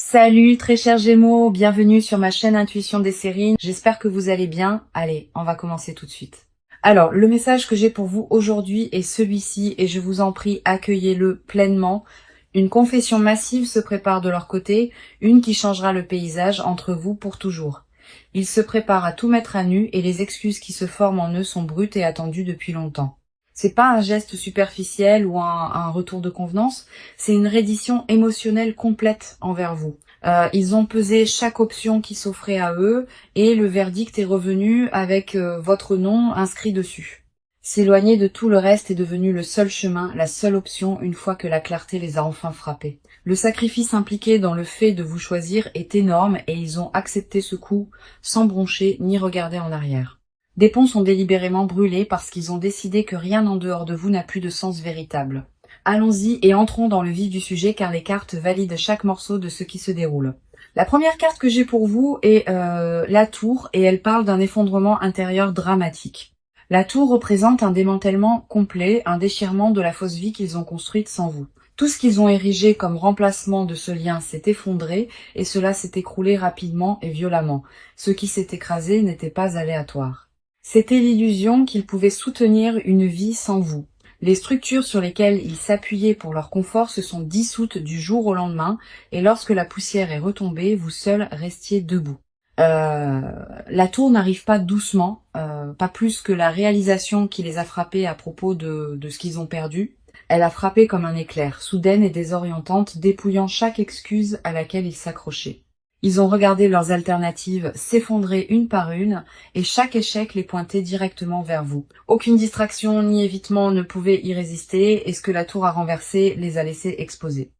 Salut très chers Gémeaux, bienvenue sur ma chaîne Intuition des séries. J'espère que vous allez bien. Allez, on va commencer tout de suite. Alors, le message que j'ai pour vous aujourd'hui est celui-ci et je vous en prie, accueillez-le pleinement. Une confession massive se prépare de leur côté, une qui changera le paysage entre vous pour toujours. Ils se préparent à tout mettre à nu et les excuses qui se forment en eux sont brutes et attendues depuis longtemps. C'est pas un geste superficiel ou un retour de convenance, c'est une reddition émotionnelle complète envers vous. Ils ont pesé chaque option qui s'offrait à eux et le verdict est revenu avec votre nom inscrit dessus. S'éloigner de tout le reste est devenu le seul chemin, la seule option une fois que la clarté les a enfin frappés. Le sacrifice impliqué dans le fait de vous choisir est énorme et ils ont accepté ce coup sans broncher ni regarder en arrière. Des ponts sont délibérément brûlés parce qu'ils ont décidé que rien en dehors de vous n'a plus de sens véritable. Allons-y et entrons dans le vif du sujet car les cartes valident chaque morceau de ce qui se déroule. La première carte que j'ai pour vous est la tour et elle parle d'un effondrement intérieur dramatique. La tour représente un démantèlement complet, un déchirement de la fausse vie qu'ils ont construite sans vous. Tout ce qu'ils ont érigé comme remplacement de ce lien s'est effondré et cela s'est écroulé rapidement et violemment. Ce qui s'est écrasé n'était pas aléatoire. C'était l'illusion qu'ils pouvaient soutenir une vie sans vous. Les structures sur lesquelles ils s'appuyaient pour leur confort se sont dissoutes du jour au lendemain, et lorsque la poussière est retombée, vous seuls restiez debout. La tour n'arrive pas doucement, pas plus que la réalisation qui les a frappés à propos de ce qu'ils ont perdu. Elle a frappé comme un éclair, soudaine et désorientante, dépouillant chaque excuse à laquelle ils s'accrochaient. Ils ont regardé leurs alternatives s'effondrer une par une, et chaque échec les pointait directement vers vous. Aucune distraction ni évitement ne pouvait y résister, et ce que la tour a renversé les a laissés exposés.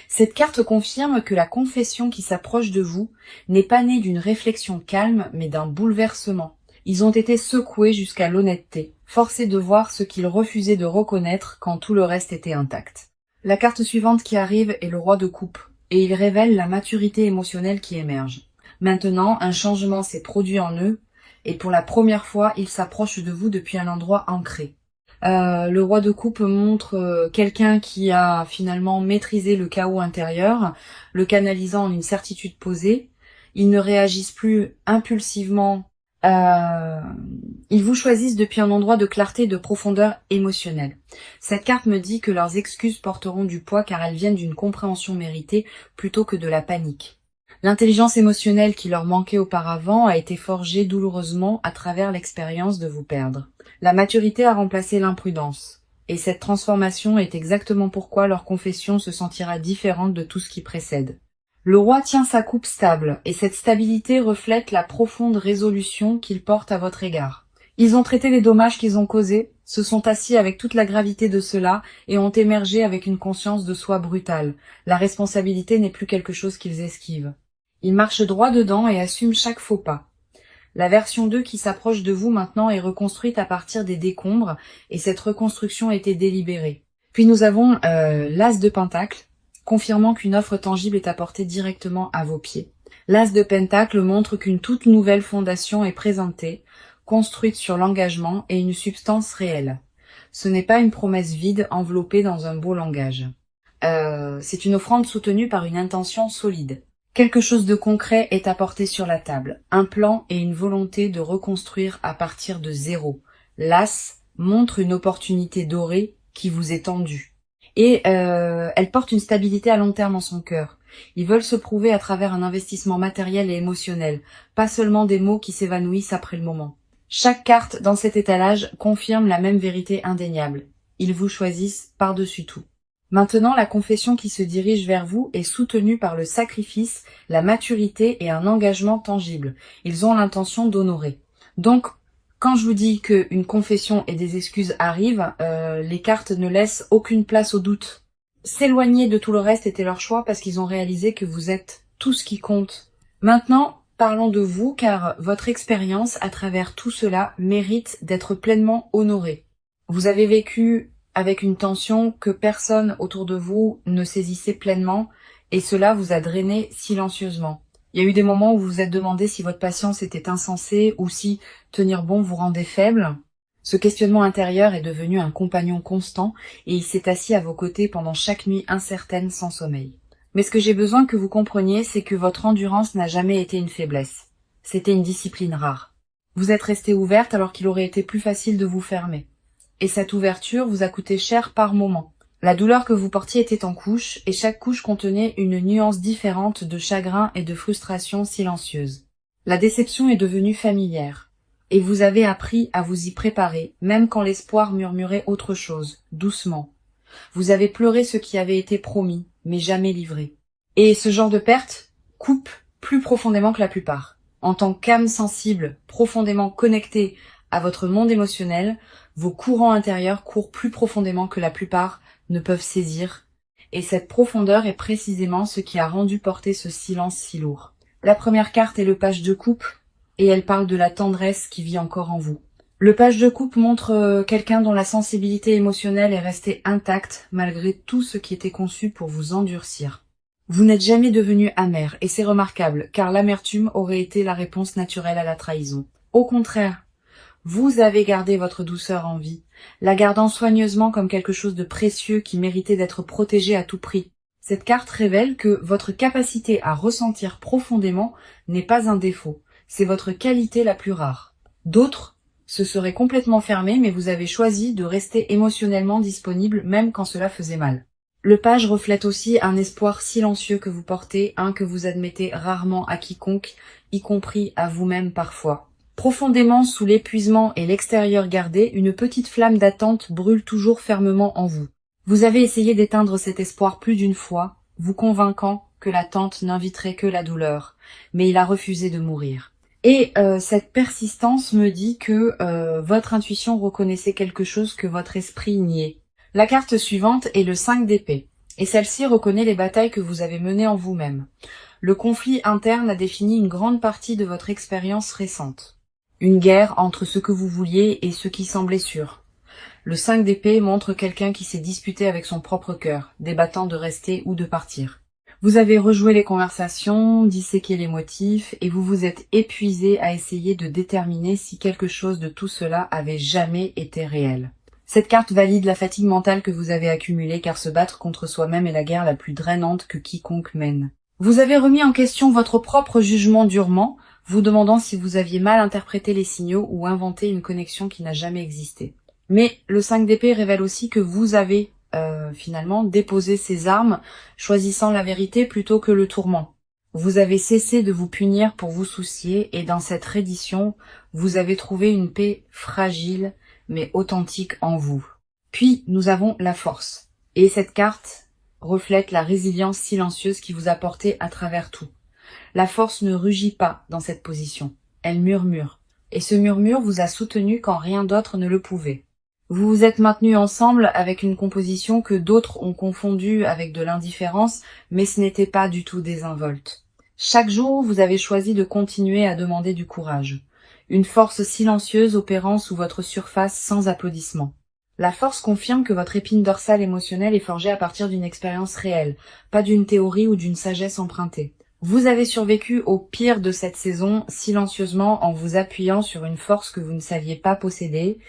Cette carte confirme que la confession qui s'approche de vous n'est pas née d'une réflexion calme, mais d'un bouleversement. Ils ont été secoués jusqu'à l'honnêteté, forcés de voir ce qu'ils refusaient de reconnaître quand tout le reste était intact. La carte suivante qui arrive est le roi de coupe. Et il révèle la maturité émotionnelle qui émerge. Maintenant, un changement s'est produit en eux, et pour la première fois, ils s'approchent de vous depuis un endroit ancré. Le roi de coupe montre quelqu'un qui a finalement maîtrisé le chaos intérieur, le canalisant en une certitude posée. Ils ne réagissent plus impulsivement. Ils vous choisissent depuis un endroit de clarté et de profondeur émotionnelle. Cette carte me dit que leurs excuses porteront du poids car elles viennent d'une compréhension méritée plutôt que de la panique. L'intelligence émotionnelle qui leur manquait auparavant a été forgée douloureusement à travers l'expérience de vous perdre. La maturité a remplacé l'imprudence. Et cette transformation est exactement pourquoi leur confession se sentira différente de tout ce qui précède. Le roi tient sa coupe stable, et cette stabilité reflète la profonde résolution qu'il porte à votre égard. Ils ont traité les dommages qu'ils ont causés, se sont assis avec toute la gravité de cela, et ont émergé avec une conscience de soi brutale. La responsabilité n'est plus quelque chose qu'ils esquivent. Ils marchent droit dedans et assument chaque faux pas. La version 2 qui s'approche de vous maintenant est reconstruite à partir des décombres, et cette reconstruction a été délibérée. Puis nous avons l'As de Pentacle, confirmant qu'une offre tangible est apportée directement à vos pieds. L'As de Pentacle montre qu'une toute nouvelle fondation est présentée, construite sur l'engagement et une substance réelle. Ce n'est pas une promesse vide enveloppée dans un beau langage. C'est une offrande soutenue par une intention solide. Quelque chose de concret est apporté sur la table, un plan et une volonté de reconstruire à partir de zéro. L'As montre une opportunité dorée qui vous est tendue. Et elle porte une stabilité à long terme en son cœur. Ils veulent se prouver à travers un investissement matériel et émotionnel, pas seulement des mots qui s'évanouissent après le moment. Chaque carte dans cet étalage confirme la même vérité indéniable. Ils vous choisissent par-dessus tout. Maintenant, la confession qui se dirige vers vous est soutenue par le sacrifice, la maturité et un engagement tangible. Ils ont l'intention d'honorer. Donc, quand je vous dis qu'une confession et des excuses arrivent, les cartes ne laissent aucune place au doute. S'éloigner de tout le reste était leur choix parce qu'ils ont réalisé que vous êtes tout ce qui compte. Maintenant, parlons de vous car votre expérience à travers tout cela mérite d'être pleinement honorée. Vous avez vécu avec une tension que personne autour de vous ne saisissait pleinement et cela vous a drainé silencieusement. Il y a eu des moments où vous vous êtes demandé si votre patience était insensée ou si tenir bon vous rendait faible. Ce questionnement intérieur est devenu un compagnon constant et il s'est assis à vos côtés pendant chaque nuit incertaine sans sommeil. Mais ce que j'ai besoin que vous compreniez, c'est que votre endurance n'a jamais été une faiblesse. C'était une discipline rare. Vous êtes resté ouverte alors qu'il aurait été plus facile de vous fermer. Et cette ouverture vous a coûté cher par moment. La douleur que vous portiez était en couches, et chaque couche contenait une nuance différente de chagrin et de frustration silencieuse. La déception est devenue familière, et vous avez appris à vous y préparer, même quand l'espoir murmurait autre chose, doucement. Vous avez pleuré ce qui avait été promis, mais jamais livré. Et ce genre de perte coupe plus profondément que la plupart. En tant qu'âme sensible, profondément connectée à votre monde émotionnel, vos courants intérieurs courent plus profondément que la plupart ne peuvent saisir, et cette profondeur est précisément ce qui a rendu porter ce silence si lourd. La première carte est le page de coupe, et elle parle de la tendresse qui vit encore en vous. Le page de coupe montre quelqu'un dont la sensibilité émotionnelle est restée intacte malgré tout ce qui était conçu pour vous endurcir. Vous n'êtes jamais devenu amer, et c'est remarquable, car l'amertume aurait été la réponse naturelle à la trahison. Au contraire, vous avez gardé votre douceur en vie, la gardant soigneusement comme quelque chose de précieux qui méritait d'être protégé à tout prix. Cette carte révèle que votre capacité à ressentir profondément n'est pas un défaut, c'est votre qualité la plus rare. D'autres se seraient complètement fermés, mais vous avez choisi de rester émotionnellement disponible même quand cela faisait mal. Le page reflète aussi un espoir silencieux que vous portez, que vous admettez rarement à quiconque, y compris à vous-même parfois. Profondément sous l'épuisement et l'extérieur gardé, une petite flamme d'attente brûle toujours fermement en vous. Vous avez essayé d'éteindre cet espoir plus d'une fois, vous convainquant que l'attente n'inviterait que la douleur, mais il a refusé de mourir. Et cette persistance me dit que votre intuition reconnaissait quelque chose que votre esprit niait. La carte suivante est le 5 d'épée, et celle-ci reconnaît les batailles que vous avez menées en vous-même. Le conflit interne a défini une grande partie de votre expérience récente. Une guerre entre ce que vous vouliez et ce qui semblait sûr. Le 5 d'épée montre quelqu'un qui s'est disputé avec son propre cœur, débattant de rester ou de partir. Vous avez rejoué les conversations, disséqué les motifs, et vous vous êtes épuisé à essayer de déterminer si quelque chose de tout cela avait jamais été réel. Cette carte valide la fatigue mentale que vous avez accumulée, car se battre contre soi-même est la guerre la plus drainante que quiconque mène. Vous avez remis en question votre propre jugement durement, vous demandant si vous aviez mal interprété les signaux ou inventé une connexion qui n'a jamais existé. Mais le 5 d'épée révèle aussi que vous avez finalement déposé ces armes, choisissant la vérité plutôt que le tourment. Vous avez cessé de vous punir pour vous soucier, et dans cette reddition, vous avez trouvé une paix fragile mais authentique en vous. Puis nous avons la force, et cette carte reflète la résilience silencieuse qui vous a porté à travers tout. La force ne rugit pas dans cette position, elle murmure, et ce murmure vous a soutenu quand rien d'autre ne le pouvait. Vous vous êtes maintenus ensemble avec une composition que d'autres ont confondue avec de l'indifférence, mais ce n'était pas du tout désinvolte. Chaque jour, vous avez choisi de continuer à demander du courage, une force silencieuse opérant sous votre surface sans applaudissements. La force confirme que votre épine dorsale émotionnelle est forgée à partir d'une expérience réelle, pas d'une théorie ou d'une sagesse empruntée. Vous avez survécu au pire de cette saison silencieusement en vous appuyant sur une force que vous ne saviez pas posséder.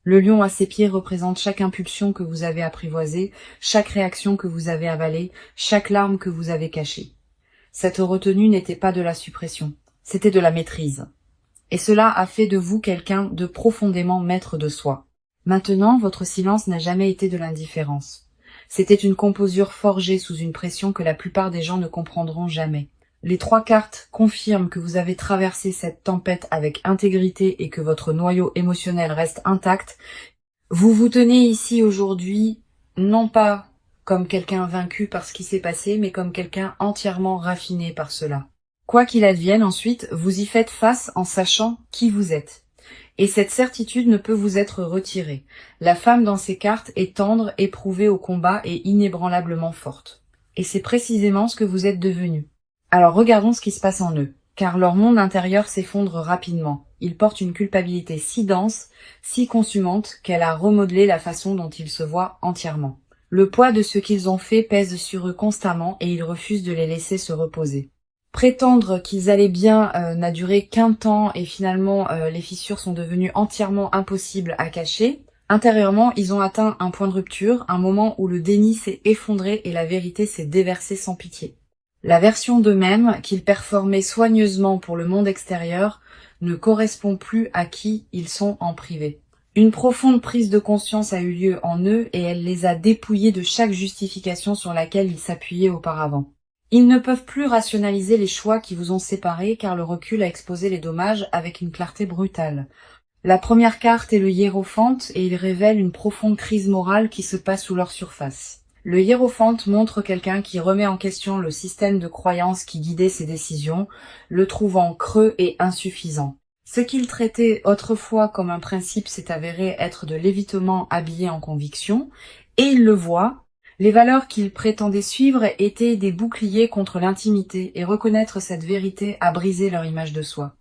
Le lion à ses pieds représente chaque impulsion que vous avez apprivoisée, chaque réaction que vous avez avalée, chaque larme que vous avez cachée. Cette retenue n'était pas de la suppression, c'était de la maîtrise. Et cela a fait de vous quelqu'un de profondément maître de soi. Maintenant, votre silence n'a jamais été de l'indifférence. C'était une composure forgée sous une pression que la plupart des gens ne comprendront jamais. Les 3 cartes confirment que vous avez traversé cette tempête avec intégrité et que votre noyau émotionnel reste intact. Vous vous tenez ici aujourd'hui, non pas comme quelqu'un vaincu par ce qui s'est passé, mais comme quelqu'un entièrement raffiné par cela. Quoi qu'il advienne ensuite, vous y faites face en sachant qui vous êtes. Et cette certitude ne peut vous être retirée. La femme dans ces cartes est tendre, éprouvée au combat et inébranlablement forte. Et c'est précisément ce que vous êtes devenu. Alors regardons ce qui se passe en eux, car leur monde intérieur s'effondre rapidement. Ils portent une culpabilité si dense, si consumante, qu'elle a remodelé la façon dont ils se voient entièrement. Le poids de ce qu'ils ont fait pèse sur eux constamment et ils refusent de les laisser se reposer. Prétendre qu'ils allaient bien n'a duré qu'un temps et finalement les fissures sont devenues entièrement impossibles à cacher. Intérieurement, ils ont atteint un point de rupture, un moment où le déni s'est effondré et la vérité s'est déversée sans pitié. La version d'eux-mêmes, qu'ils performaient soigneusement pour le monde extérieur, ne correspond plus à qui ils sont en privé. Une profonde prise de conscience a eu lieu en eux et elle les a dépouillés de chaque justification sur laquelle ils s'appuyaient auparavant. Ils ne peuvent plus rationaliser les choix qui vous ont séparés car le recul a exposé les dommages avec une clarté brutale. La première carte est le hiérophante et il révèle une profonde crise morale qui se passe sous leur surface. Le hiérophante montre quelqu'un qui remet en question le système de croyances qui guidait ses décisions, le trouvant creux et insuffisant. Ce qu'il traitait autrefois comme un principe s'est avéré être de l'évitement habillé en conviction, et il le voit. Les valeurs qu'il prétendait suivre étaient des boucliers contre l'intimité, et reconnaître cette vérité a brisé leur image de soi.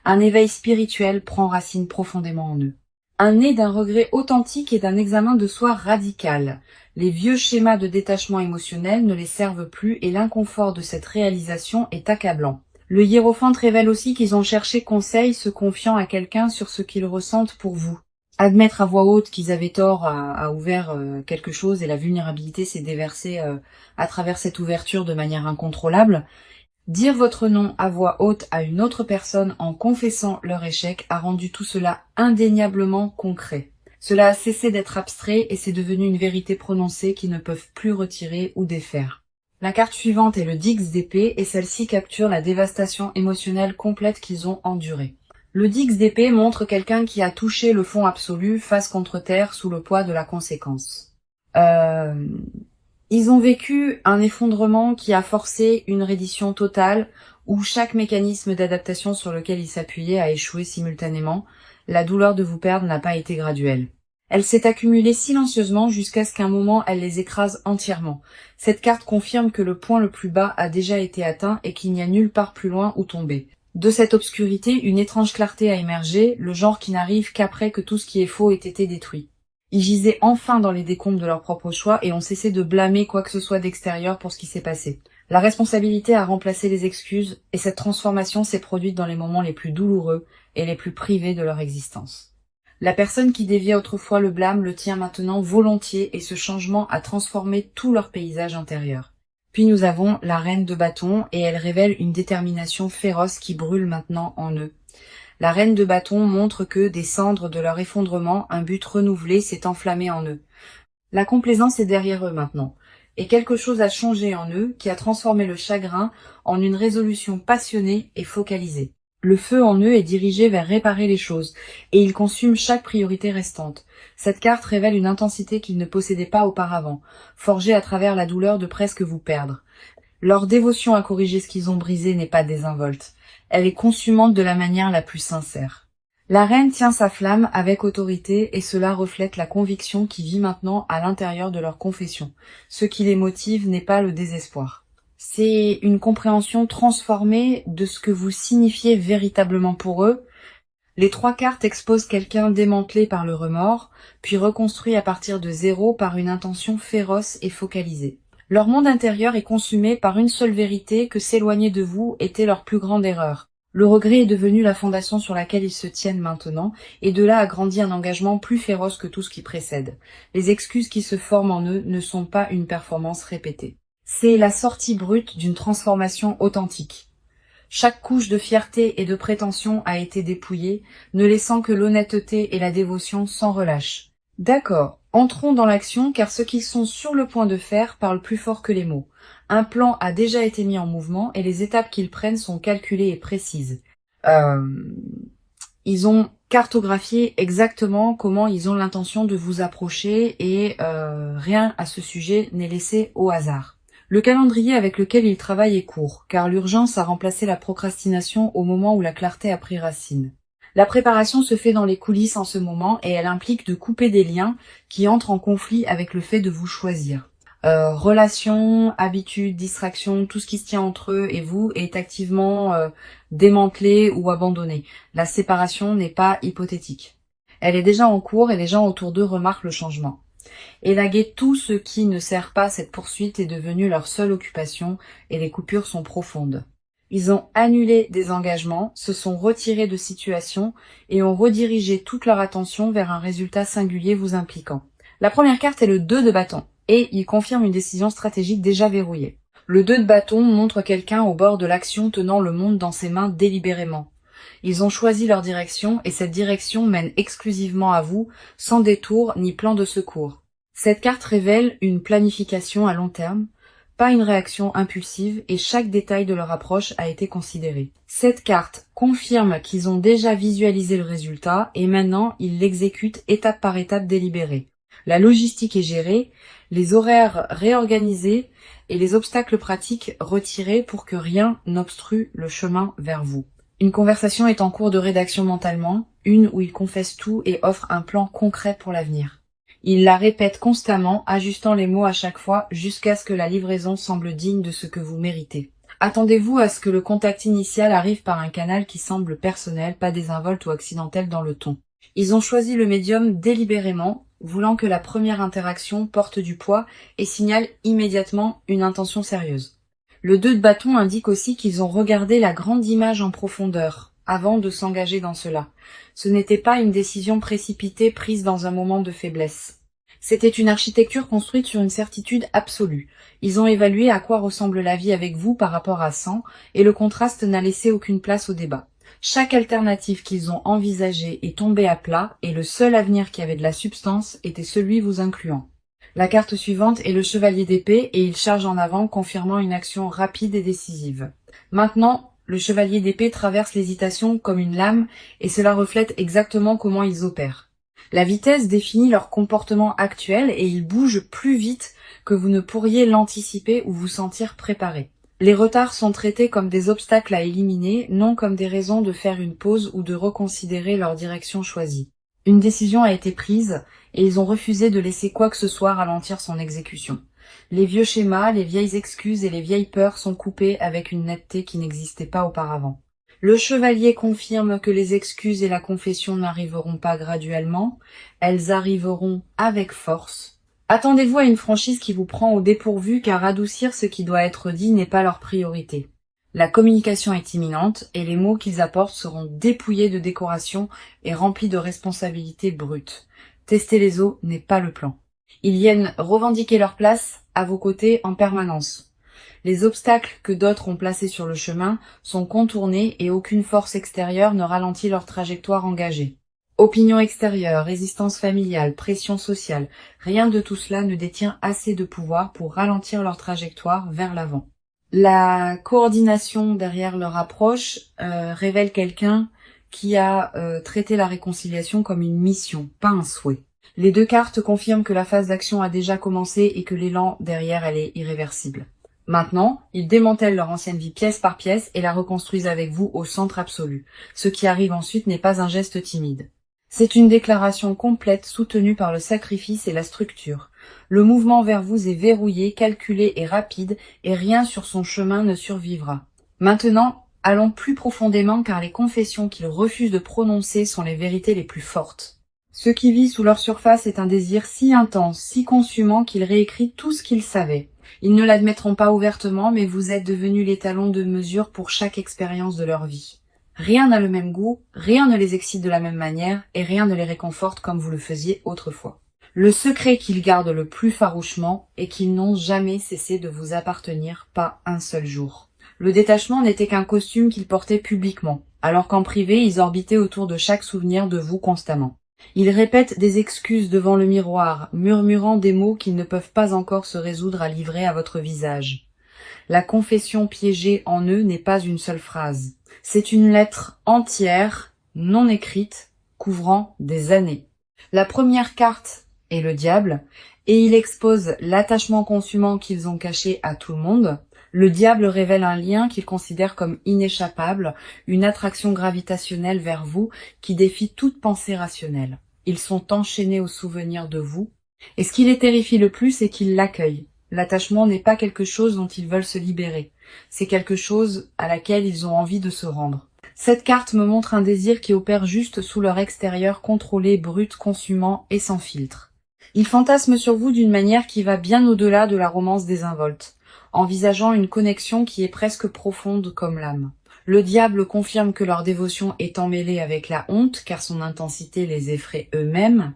Un éveil spirituel prend racine profondément en eux. Un né d'un regret authentique et d'un examen de soi radical. Les vieux schémas de détachement émotionnel ne les servent plus et l'inconfort de cette réalisation est accablant. Le hiérophante révèle aussi qu'ils ont cherché conseil se confiant à quelqu'un sur ce qu'ils ressentent pour vous. Admettre à voix haute qu'ils avaient tort a ouvert quelque chose et la vulnérabilité s'est déversée à travers cette ouverture de manière incontrôlable. Dire votre nom à voix haute à une autre personne en confessant leur échec a rendu tout cela indéniablement concret. Cela a cessé d'être abstrait et c'est devenu une vérité prononcée qu'ils ne peuvent plus retirer ou défaire. La carte suivante est le Dix d'épée et celle-ci capture la dévastation émotionnelle complète qu'ils ont endurée. Le Dix d'épée montre quelqu'un qui a touché le fond absolu face contre terre sous le poids de la conséquence. Ils ont vécu un effondrement qui a forcé une reddition totale où chaque mécanisme d'adaptation sur lequel ils s'appuyaient a échoué simultanément. La douleur de vous perdre n'a pas été graduelle. Elle s'est accumulée silencieusement jusqu'à ce qu'un moment elle les écrase entièrement. Cette carte confirme que le point le plus bas a déjà été atteint et qu'il n'y a nulle part plus loin où tomber. De cette obscurité, une étrange clarté a émergé, le genre qui n'arrive qu'après que tout ce qui est faux ait été détruit. Ils gisaient enfin dans les décombres de leur propre choix et ont cessé de blâmer quoi que ce soit d'extérieur pour ce qui s'est passé. La responsabilité a remplacé les excuses et cette transformation s'est produite dans les moments les plus douloureux et les plus privés de leur existence. La personne qui déviait autrefois le blâme le tient maintenant volontiers et ce changement a transformé tout leur paysage intérieur. Puis nous avons la reine de bâton et elle révèle une détermination féroce qui brûle maintenant en eux. La reine de bâton montre que, des cendres de leur effondrement, un but renouvelé s'est enflammé en eux. La complaisance est derrière eux maintenant, et quelque chose a changé en eux qui a transformé le chagrin en une résolution passionnée et focalisée. Le feu en eux est dirigé vers réparer les choses, et il consume chaque priorité restante. Cette carte révèle une intensité qu'ils ne possédaient pas auparavant, forgée à travers la douleur de presque vous perdre. Leur dévotion à corriger ce qu'ils ont brisé n'est pas désinvolte. Elle est consumante de la manière la plus sincère. La reine tient sa flamme avec autorité et cela reflète la conviction qui vit maintenant à l'intérieur de leur confession. Ce qui les motive n'est pas le désespoir. C'est une compréhension transformée de ce que vous signifiez véritablement pour eux. Les trois cartes exposent quelqu'un démantelé par le remords, puis reconstruit à partir de zéro par une intention féroce et focalisée. Leur monde intérieur est consumé par une seule vérité que s'éloigner de vous était leur plus grande erreur. Le regret est devenu la fondation sur laquelle ils se tiennent maintenant, et de là a grandi un engagement plus féroce que tout ce qui précède. Les excuses qui se forment en eux ne sont pas une performance répétée. C'est la sortie brute d'une transformation authentique. Chaque couche de fierté et de prétention a été dépouillée, ne laissant que l'honnêteté et la dévotion sans relâche. D'accord, entrons dans l'action car ce qu'ils sont sur le point de faire parle plus fort que les mots. Un plan a déjà été mis en mouvement et les étapes qu'ils prennent sont calculées et précises. Ils ont cartographié exactement comment ils ont l'intention de vous approcher et rien à ce sujet n'est laissé au hasard. Le calendrier avec lequel ils travaillent est court, car l'urgence a remplacé la procrastination au moment où la clarté a pris racine. La préparation se fait dans les coulisses en ce moment et elle implique de couper des liens qui entrent en conflit avec le fait de vous choisir. Relations, habitudes, distractions, tout ce qui se tient entre eux et vous est activement démantelé ou abandonné. La séparation n'est pas hypothétique. Elle est déjà en cours et les gens autour d'eux remarquent le changement. Élaguer tout ce qui ne sert pas cette poursuite est devenu leur seule occupation et les coupures sont profondes. Ils ont annulé des engagements, se sont retirés de situations et ont redirigé toute leur attention vers un résultat singulier vous impliquant. La première carte est le 2 de bâton et il confirme une décision stratégique déjà verrouillée. Le 2 de bâton montre quelqu'un au bord de l'action tenant le monde dans ses mains délibérément. Ils ont choisi leur direction et cette direction mène exclusivement à vous, sans détour ni plan de secours. Cette carte révèle une planification à long terme, pas une réaction impulsive et chaque détail de leur approche a été considéré. Cette carte confirme qu'ils ont déjà visualisé le résultat et maintenant ils l'exécutent étape par étape délibérée. La logistique est gérée, les horaires réorganisés et les obstacles pratiques retirés pour que rien n'obstrue le chemin vers vous. Une conversation est en cours de rédaction mentalement, une où ils confessent tout et offrent un plan concret pour l'avenir. Ils la répètent constamment, ajustant les mots à chaque fois jusqu'à ce que la livraison semble digne de ce que vous méritez. Attendez-vous à ce que le contact initial arrive par un canal qui semble personnel, pas désinvolte ou accidentel dans le ton. Ils ont choisi le médium délibérément, voulant que la première interaction porte du poids et signale immédiatement une intention sérieuse. Le 2 de bâton indique aussi qu'ils ont regardé la grande image en profondeur, avant de s'engager dans cela. Ce n'était pas une décision précipitée prise dans un moment de faiblesse. C'était une architecture construite sur une certitude absolue. Ils ont évalué à quoi ressemble la vie avec vous par rapport à 100, et le contraste n'a laissé aucune place au débat. Chaque alternative qu'ils ont envisagée est tombée à plat, et le seul avenir qui avait de la substance était celui vous incluant. La carte suivante est le chevalier d'épée et il charge en avant, confirmant une action rapide et décisive. Maintenant, le chevalier d'épée traverse l'hésitation comme une lame et cela reflète exactement comment ils opèrent. La vitesse définit leur comportement actuel et ils bougent plus vite que vous ne pourriez l'anticiper ou vous sentir préparé. Les retards sont traités comme des obstacles à éliminer, non comme des raisons de faire une pause ou de reconsidérer leur direction choisie. Une décision a été prise et ils ont refusé de laisser quoi que ce soit ralentir son exécution. Les vieux schémas, les vieilles excuses et les vieilles peurs sont coupés avec une netteté qui n'existait pas auparavant. Le chevalier confirme que les excuses et la confession n'arriveront pas graduellement, elles arriveront avec force. Attendez-vous à une franchise qui vous prend au dépourvu car adoucir ce qui doit être dit n'est pas leur priorité. La communication est imminente et les mots qu'ils apportent seront dépouillés de décoration et remplis de responsabilités brutes. Tester les eaux n'est pas le plan. Ils viennent revendiquer leur place à vos côtés en permanence. Les obstacles que d'autres ont placés sur le chemin sont contournés et aucune force extérieure ne ralentit leur trajectoire engagée. Opinion extérieure, résistance familiale, pression sociale, rien de tout cela ne détient assez de pouvoir pour ralentir leur trajectoire vers l'avant. La coordination derrière leur approche révèle quelqu'un qui a traité la réconciliation comme une mission, pas un souhait. Les deux cartes confirment que la phase d'action a déjà commencé et que l'élan derrière elle est irréversible. Maintenant, ils démantèlent leur ancienne vie pièce par pièce et la reconstruisent avec vous au centre absolu. Ce qui arrive ensuite n'est pas un geste timide. C'est une déclaration complète soutenue par le sacrifice et la structure. Le mouvement vers vous est verrouillé, calculé et rapide, et rien sur son chemin ne survivra. Maintenant, allons plus profondément car les confessions qu'ils refusent de prononcer sont les vérités les plus fortes. Ce qui vit sous leur surface est un désir si intense, si consumant qu'ils réécrivent tout ce qu'ils savaient. Ils ne l'admettront pas ouvertement, mais vous êtes devenus l'étalon de mesure pour chaque expérience de leur vie. Rien n'a le même goût, rien ne les excite de la même manière, et rien ne les réconforte comme vous le faisiez autrefois. Le secret qu'ils gardent le plus farouchement est qu'ils n'ont jamais cessé de vous appartenir, pas un seul jour. Le détachement n'était qu'un costume qu'ils portaient publiquement, alors qu'en privé ils orbitaient autour de chaque souvenir de vous constamment. Ils répètent des excuses devant le miroir, murmurant des mots qu'ils ne peuvent pas encore se résoudre à livrer à votre visage. La confession piégée en eux n'est pas une seule phrase. C'est une lettre entière, non écrite, couvrant des années. La première carte est le diable, et il expose l'attachement consumant qu'ils ont caché à tout le monde. Le diable révèle un lien qu'ils considèrent comme inéchappable, une attraction gravitationnelle vers vous qui défie toute pensée rationnelle. Ils sont enchaînés aux souvenirs de vous, et ce qui les terrifie le plus, c'est qu'ils l'accueillent. L'attachement n'est pas quelque chose dont ils veulent se libérer, c'est quelque chose à laquelle ils ont envie de se rendre. Cette carte me montre un désir qui opère juste sous leur extérieur contrôlé, brut, consumant et sans filtre. Ils fantasment sur vous d'une manière qui va bien au-delà de la romance désinvolte. envisageant une connexion qui est presque profonde comme l'âme. Le diable confirme que leur dévotion est emmêlée avec la honte, car son intensité les effraie eux-mêmes.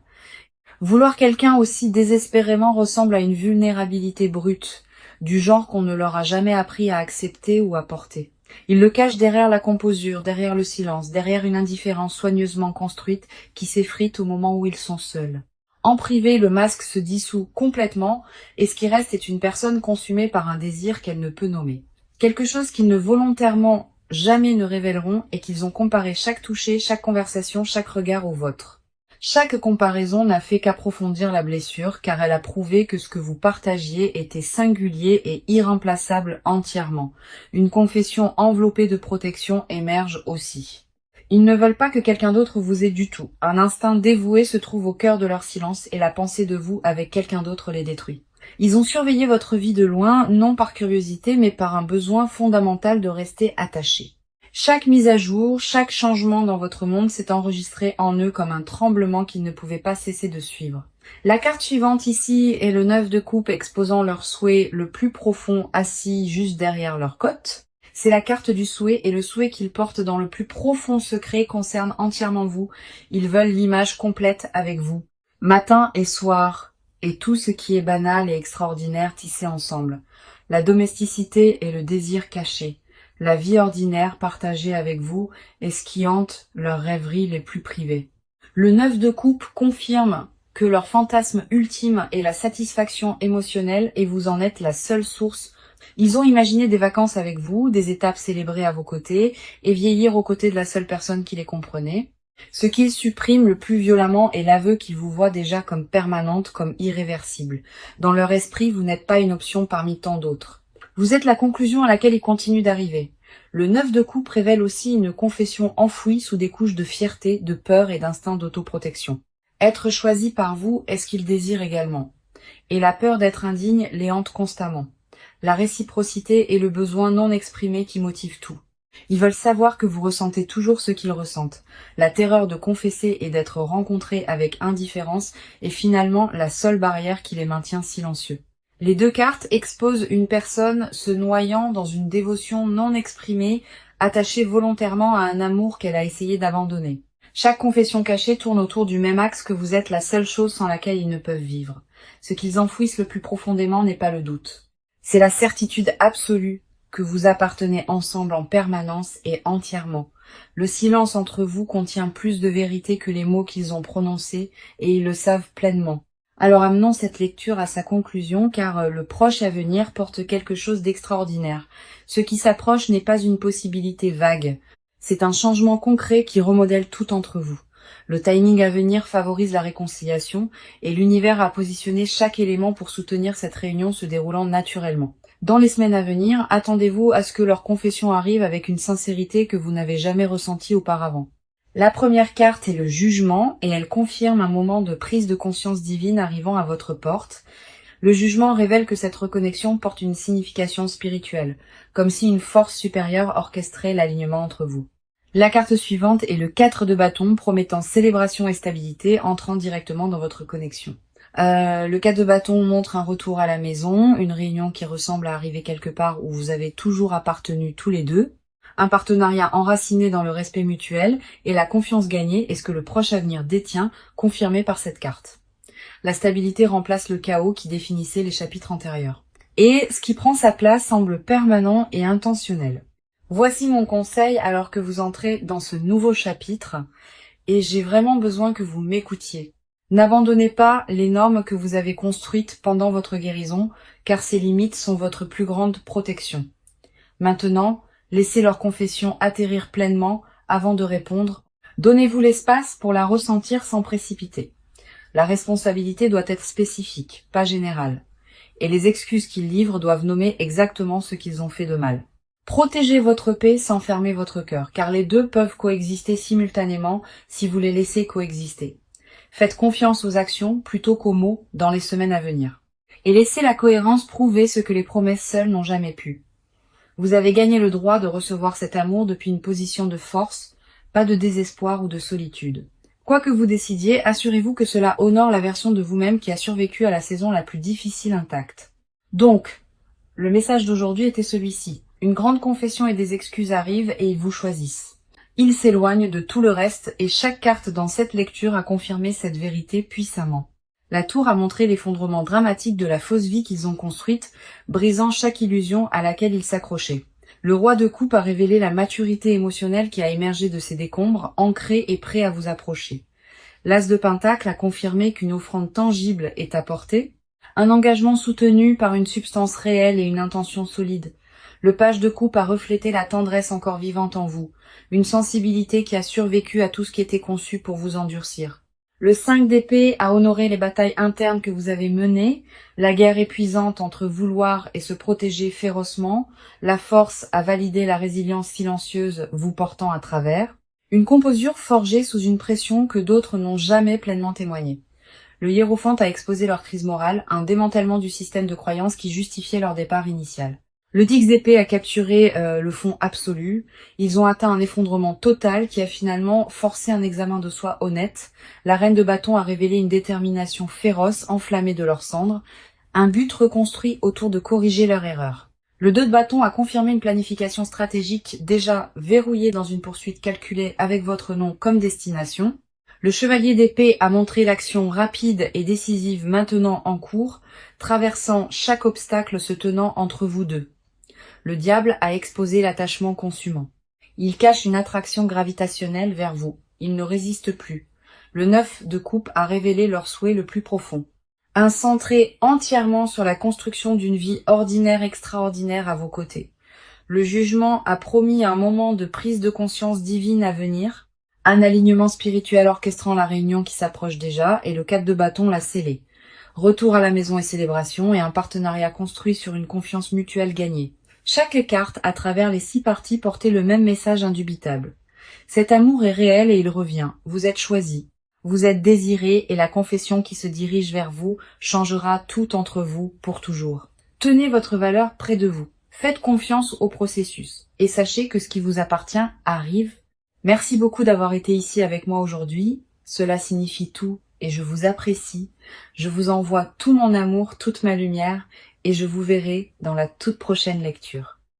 Vouloir quelqu'un aussi désespérément ressemble à une vulnérabilité brute, du genre qu'on ne leur a jamais appris à accepter ou à porter. Ils le cachent derrière la composure, derrière le silence, derrière une indifférence soigneusement construite qui s'effrite au moment où ils sont seuls. En privé, le masque se dissout complètement et ce qui reste est une personne consumée par un désir qu'elle ne peut nommer. Quelque chose qu'ils ne volontairement jamais ne révéleront et qu'ils ont comparé chaque toucher, chaque conversation, chaque regard au vôtre. Chaque comparaison n'a fait qu'approfondir la blessure, car elle a prouvé que ce que vous partagiez était singulier et irremplaçable entièrement. Une confession enveloppée de protection émerge aussi. Ils ne veulent pas que quelqu'un d'autre vous ait du tout. Un instinct dévoué se trouve au cœur de leur silence et la pensée de vous avec quelqu'un d'autre les détruit. Ils ont surveillé votre vie de loin, non par curiosité, mais par un besoin fondamental de rester attachés. Chaque mise à jour, chaque changement dans votre monde s'est enregistré en eux comme un tremblement qu'ils ne pouvaient pas cesser de suivre. La carte suivante ici est le 9 de coupe exposant leur souhait le plus profond assis juste derrière leur côte. C'est la carte du souhait et le souhait qu'ils portent dans le plus profond secret concerne entièrement vous. Ils veulent l'image complète avec vous. Matin et soir, et tout ce qui est banal et extraordinaire tissé ensemble. La domesticité et le désir caché. La vie ordinaire partagée avec vous est ce qui hante leurs rêveries les plus privées. Le 9 de coupe confirme que leur fantasme ultime est la satisfaction émotionnelle et vous en êtes la seule source. Ils ont imaginé des vacances avec vous, des étapes célébrées à vos côtés et vieillir aux côtés de la seule personne qui les comprenait. Ce qu'ils suppriment le plus violemment est l'aveu qu'ils vous voient déjà comme permanente, comme irréversible. Dans leur esprit, vous n'êtes pas une option parmi tant d'autres. Vous êtes la conclusion à laquelle ils continuent d'arriver. Le 9 de coupe révèle aussi une confession enfouie sous des couches de fierté, de peur et d'instinct d'autoprotection. Être choisi par vous est ce qu'ils désirent également. Et la peur d'être indigne les hante constamment. La réciprocité est le besoin non exprimé qui motive tout. Ils veulent savoir que vous ressentez toujours ce qu'ils ressentent. La terreur de confesser et d'être rencontrés avec indifférence est finalement la seule barrière qui les maintient silencieux. Les deux cartes exposent une personne se noyant dans une dévotion non exprimée, attachée volontairement à un amour qu'elle a essayé d'abandonner. Chaque confession cachée tourne autour du même axe que vous êtes la seule chose sans laquelle ils ne peuvent vivre. Ce qu'ils enfouissent le plus profondément n'est pas le doute. C'est la certitude absolue que vous appartenez ensemble en permanence et entièrement. Le silence entre vous contient plus de vérité que les mots qu'ils ont prononcés et ils le savent pleinement. Alors amenons cette lecture à sa conclusion car le proche avenir porte quelque chose d'extraordinaire. Ce qui s'approche n'est pas une possibilité vague. C'est un changement concret qui remodèle tout entre vous. Le timing à venir favorise la réconciliation et l'univers a positionné chaque élément pour soutenir cette réunion se déroulant naturellement. Dans les semaines à venir, attendez-vous à ce que leur confession arrive avec une sincérité que vous n'avez jamais ressentie auparavant. La première carte est le jugement et elle confirme un moment de prise de conscience divine arrivant à votre porte. Le jugement révèle que cette reconnexion porte une signification spirituelle, comme si une force supérieure orchestrait l'alignement entre vous. La carte suivante est le 4 de bâton promettant célébration et stabilité entrant directement dans votre connexion. Le 4 de bâton montre un retour à la maison, une réunion qui ressemble à arriver quelque part où vous avez toujours appartenu tous les deux. Un partenariat enraciné dans le respect mutuel et la confiance gagnée est ce que le proche avenir détient, confirmé par cette carte. La stabilité remplace le chaos qui définissait les chapitres antérieurs. Et ce qui prend sa place semble permanent et intentionnel. Voici mon conseil alors que vous entrez dans ce nouveau chapitre et j'ai vraiment besoin que vous m'écoutiez. N'abandonnez pas les normes que vous avez construites pendant votre guérison car ces limites sont votre plus grande protection. Maintenant, laissez leur confession atterrir pleinement avant de répondre. Donnez-vous l'espace pour la ressentir sans précipiter. La responsabilité doit être spécifique, pas générale. Et les excuses qu'ils livrent doivent nommer exactement ce qu'ils ont fait de mal. Protégez votre paix sans fermer votre cœur, car les deux peuvent coexister simultanément si vous les laissez coexister. Faites confiance aux actions plutôt qu'aux mots dans les semaines à venir. Et laissez la cohérence prouver ce que les promesses seules n'ont jamais pu. Vous avez gagné le droit de recevoir cet amour depuis une position de force, pas de désespoir ou de solitude. Quoi que vous décidiez, assurez-vous que cela honore la version de vous-même qui a survécu à la saison la plus difficile intacte. Donc, Le message d'aujourd'hui était celui-ci. Une grande confession et des excuses arrivent et ils vous choisissent. Ils s'éloignent de tout le reste et chaque carte dans cette lecture a confirmé cette vérité puissamment. La tour a montré l'effondrement dramatique de la fausse vie qu'ils ont construite, brisant chaque illusion à laquelle ils s'accrochaient. Le roi de coupe a révélé la maturité émotionnelle qui a émergé de ces décombres, ancré et prêt à vous approcher. L'as de pentacle a confirmé qu'une offrande tangible est apportée, un engagement soutenu par une substance réelle et une intention solide. Le page de coupe a reflété la tendresse encore vivante en vous, une sensibilité qui a survécu à tout ce qui était conçu pour vous endurcir. Le 5 d'épée a honoré les batailles internes que vous avez menées, la guerre épuisante entre vouloir et se protéger férocement, la force a validé la résilience silencieuse vous portant à travers, une composure forgée sous une pression que d'autres n'ont jamais pleinement témoignée. Le hiérophante a exposé leur crise morale, un démantèlement du système de croyances qui justifiait leur départ initial. Le 10 d'épée a capturé le fond absolu. Ils ont atteint un effondrement total qui a finalement forcé un examen de soi honnête. La reine de bâton a révélé une détermination féroce, enflammée de leurs cendres, un but reconstruit autour de corriger leur erreur. Le 2 de bâton a confirmé une planification stratégique déjà verrouillée dans une poursuite calculée avec votre nom comme destination. Le chevalier d'épée a montré l'action rapide et décisive maintenant en cours, traversant chaque obstacle se tenant entre vous deux. Le diable a exposé l'attachement consumant. Il cache une attraction gravitationnelle vers vous. Il ne résiste plus. Le 9 de coupe a révélé leur souhait le plus profond. Un centré entièrement sur la construction d'une vie ordinaire extraordinaire à vos côtés. Le jugement a promis un moment de prise de conscience divine à venir, un alignement spirituel orchestrant la réunion qui s'approche déjà, et le 4 de bâton l'a scellé. Retour à la maison et célébration, et un partenariat construit sur une confiance mutuelle gagnée. Chaque carte, à travers les 6 parties, portait le même message indubitable. Cet amour est réel et il revient. Vous êtes choisi. Vous êtes désiré et la confession qui se dirige vers vous changera tout entre vous pour toujours. Tenez votre valeur près de vous. Faites confiance au processus. Et sachez que ce qui vous appartient arrive. Merci beaucoup d'avoir été ici avec moi aujourd'hui. Cela signifie tout et je vous apprécie. Je vous envoie tout mon amour, toute ma lumière et je vous verrai dans la toute prochaine lecture.